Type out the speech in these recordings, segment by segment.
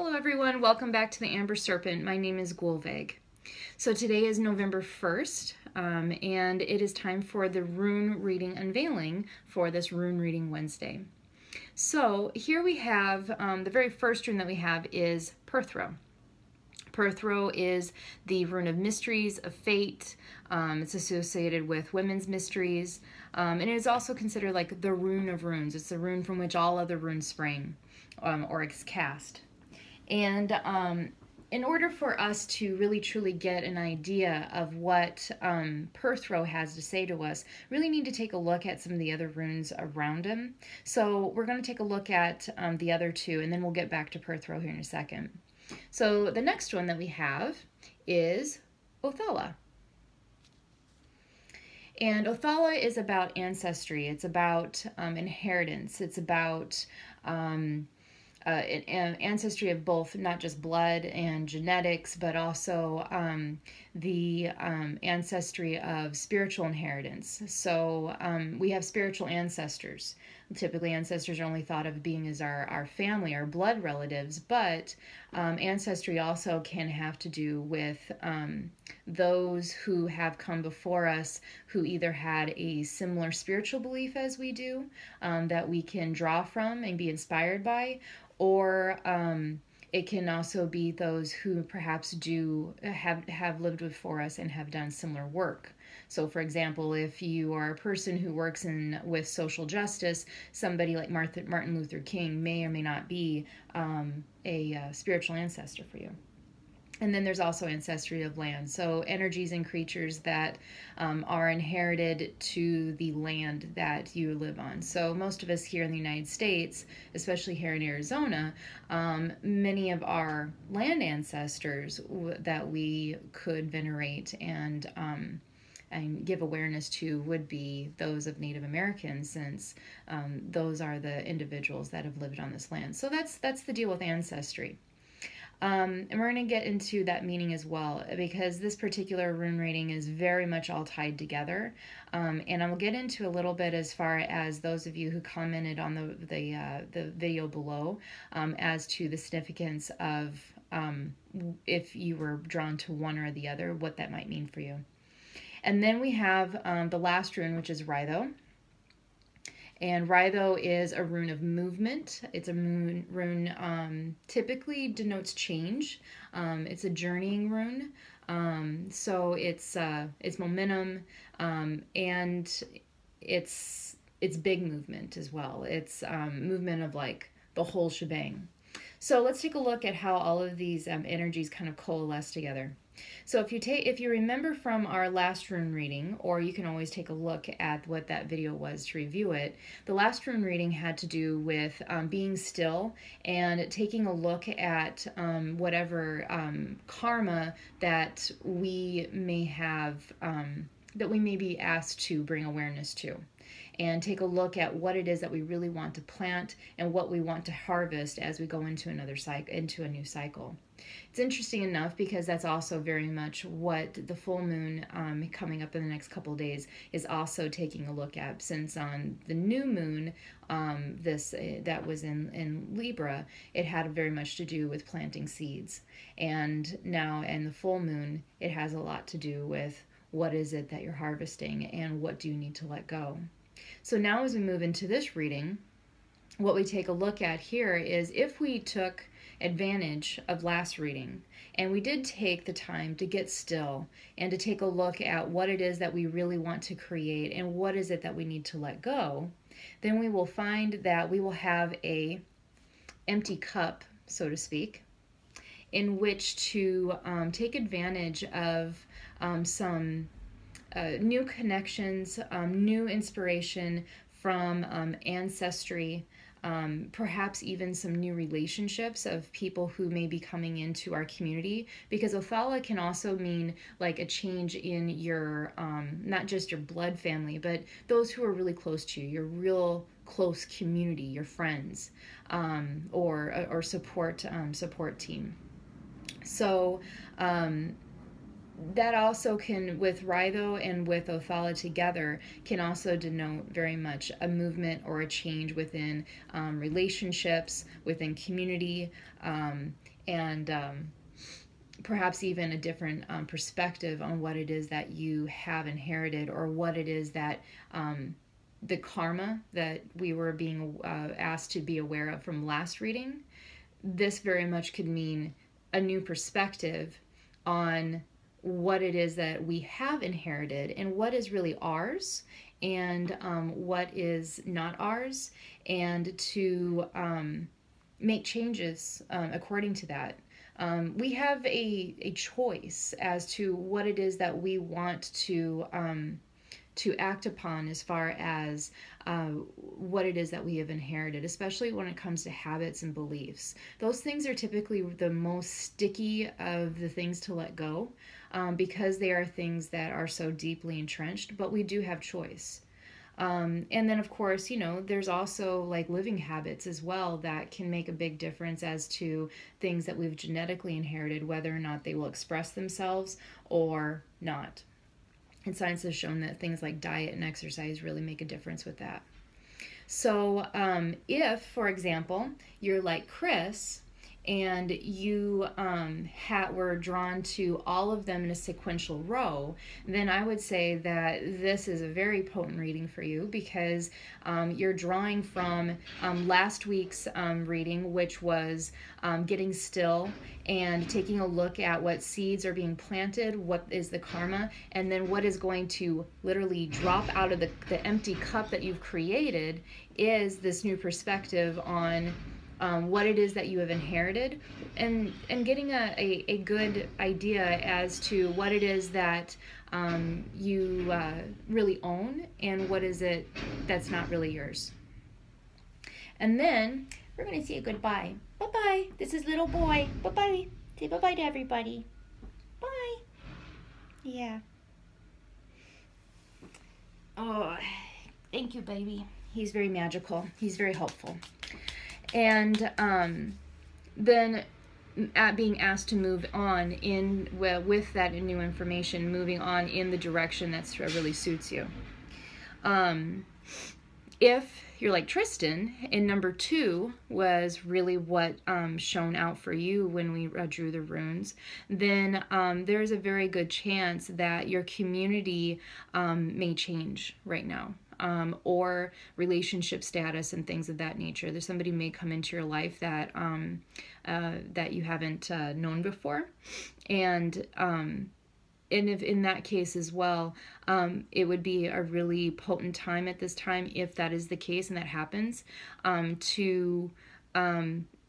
Hello everyone, welcome back to the Amber Serpent. My name is Gulveg. So today is November 1st, and it is time for the Rune Reading Unveiling for this Rune Reading Wednesday. So here we have, the very first rune that we have is Perthro. Perthro is the rune of mysteries, of fate. It's associated with women's mysteries, and it is also considered like the rune of runes. It's the rune from which all other runes spring or is cast. And in order for us to really truly get an idea of what Perthro has to say to us, really need to take a look at some of the other runes around him. So we're going to take a look at the other two, and then we'll get back to Perthro here in a second. So the next one that we have is Othala. And Othala is about ancestry. It's about inheritance. It's about an ancestry of both, not just blood and genetics, but also the ancestry of spiritual inheritance. So we have spiritual ancestors. Typically, ancestors are only thought of being as our family, our blood relatives, but ancestry also can have to do with those who have come before us who either had a similar spiritual belief as we do, that we can draw from and be inspired by, or it can also be those who perhaps have lived before us and have done similar work. So, for example, if you are a person who works with social justice, somebody like Martin Luther King may or may not be a spiritual ancestor for you. And then there's also ancestry of land. So energies and creatures that are inherited to the land that you live on. So most of us here in the United States, especially here in Arizona, many of our land ancestors that we could venerate and give awareness to would be those of Native Americans, since those are the individuals that have lived on this land. So that's the deal with ancestry. And we're going to get into that meaning as well, because this particular rune reading is very much all tied together. And I will get into a little bit as far as those of you who commented on the video below as to the significance of if you were drawn to one or the other, what that might mean for you. And then we have the last rune, which is Rhytho. And Rhytho is a rune of movement. It's a rune typically denotes change. It's a journeying rune. So it's momentum, and it's big movement as well. It's movement of like the whole shebang. So let's take a look at how all of these energies kind of coalesce together. So if you remember from our last rune reading, or you can always take a look at what that video was to review it, the last rune reading had to do with being still and taking a look at whatever karma that we may have, that we may be asked to bring awareness to, and take a look at what it is that we really want to plant and what we want to harvest as we go into into a new cycle. It's interesting enough because that's also very much what the full moon coming up in the next couple of days is also taking a look at, since on the new moon that was in Libra, it had very much to do with planting seeds, and now in the full moon it has a lot to do with what is it that you're harvesting and what do you need to let go. So now as we move into this reading, what we take a look at here is if we took advantage of last reading and we did take the time to get still and to take a look at what it is that we really want to create and what is it that we need to let go, then we will find that we will have a empty cup, so to speak, in which to take advantage of some new connections, new inspiration from ancestry, perhaps even some new relationships of people who may be coming into our community, because Othala can also mean like a change in your, not just your blood family, but those who are really close to you, your real close community, your friends, or support team. So that also can, with Rhino and with Othala together, can also denote very much a movement or a change within relationships, within community, and perhaps even a different perspective on what it is that you have inherited, or what it is that the karma that we were being asked to be aware of from last reading. This very much could mean a new perspective on what it is that we have inherited and what is really ours, and what is not ours, and to make changes according to that. We have a choice as to what it is that we want to act upon, as far as what it is that we have inherited, especially when it comes to habits and beliefs. Those things are typically the most sticky of the things to let go, because they are things that are so deeply entrenched, but we do have choice. And then, of course, there's also like living habits as well that can make a big difference as to things that we've genetically inherited, whether or not they will express themselves or not. And science has shown that things like diet and exercise really make a difference with that. So, if, for example, you're like Chris and you were drawn to all of them in a sequential row, then I would say that this is a very potent reading for you, because you're drawing from last week's reading, which was getting still and taking a look at what seeds are being planted, what is the karma, and then what is going to literally drop out of the empty cup that you've created is this new perspective on what it is that you have inherited, and getting a good idea as to what it is that you really own, and what is it that's not really yours. And then we're going to say goodbye. Bye-bye. This is little boy. Bye-bye. Say bye-bye to everybody. Bye. Yeah. Oh, thank you, baby. He's very magical. He's very helpful. And then being asked to move on with that new information, moving on in the direction that really suits you. If you're like Tristan, and number 2 was really what shone out for you when we drew the runes, then there's a very good chance that your community may change right now. Or relationship status and things of that nature. There's somebody may come into your life that that you haven't known before, and if in that case as well, it would be a really potent time at this time, if that is the case and that happens, to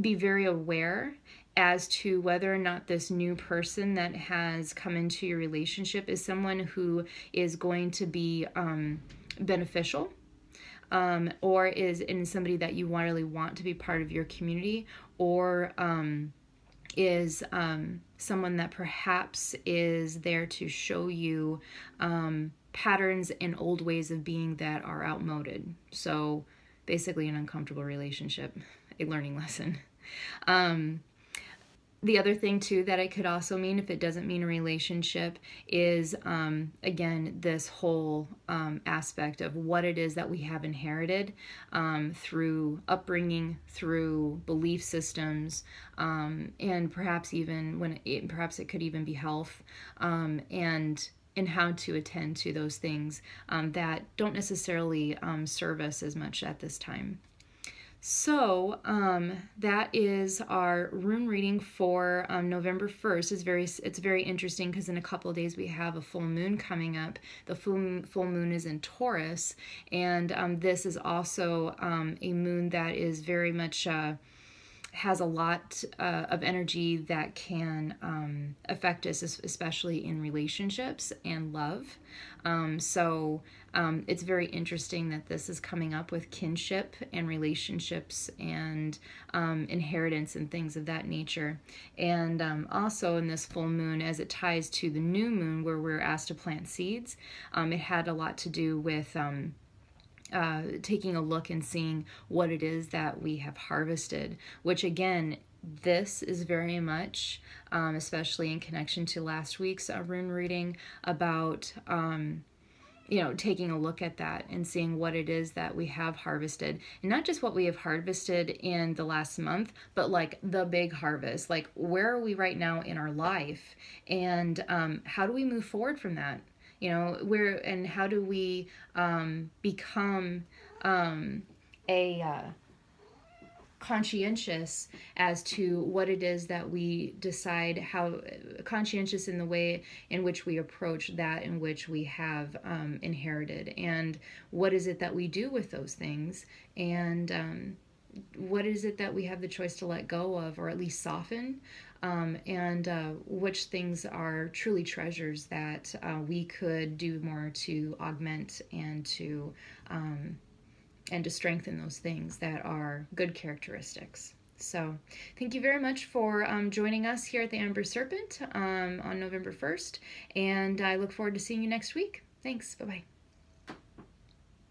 be very aware as to whether or not this new person that has come into your relationship is someone who is going to be beneficial, or is in somebody that you really want to be part of your community, or is someone that perhaps is there to show you patterns and old ways of being that are outmoded. So basically an uncomfortable relationship, a learning lesson. The other thing, too, that it could also mean, if it doesn't mean a relationship, is, again, this whole aspect of what it is that we have inherited through upbringing, through belief systems, and perhaps even perhaps it could even be health, and how to attend to those things that don't necessarily serve us as much at this time. So that is our rune reading for November 1st. It's very interesting, because in a couple of days we have a full moon coming up. The full moon is in Taurus, and this is also a moon that is very much has a lot of energy that can affect us, especially in relationships and love. So it's very interesting that this is coming up with kinship and relationships and inheritance and things of that nature. And also in this full moon, as it ties to the new moon where we're asked to plant seeds, it had a lot to do with taking a look and seeing what it is that we have harvested, which again, this is very much, especially in connection to last week's rune reading, about taking a look at that and seeing what it is that we have harvested. And not just what we have harvested in the last month, but like the big harvest. Like, where are we right now in our life? And how do we move forward from that? And how do we become a conscientious as to what it is that we decide, how conscientious in the way in which we approach that in which we have inherited, and what is it that we do with those things, and what is it that we have the choice to let go of or at least soften, and which things are truly treasures that we could do more to augment and to strengthen those things that are good characteristics. So, thank you very much for joining us here at the Amber Serpent on November 1st, and I look forward to seeing you next week. Thanks. Bye bye.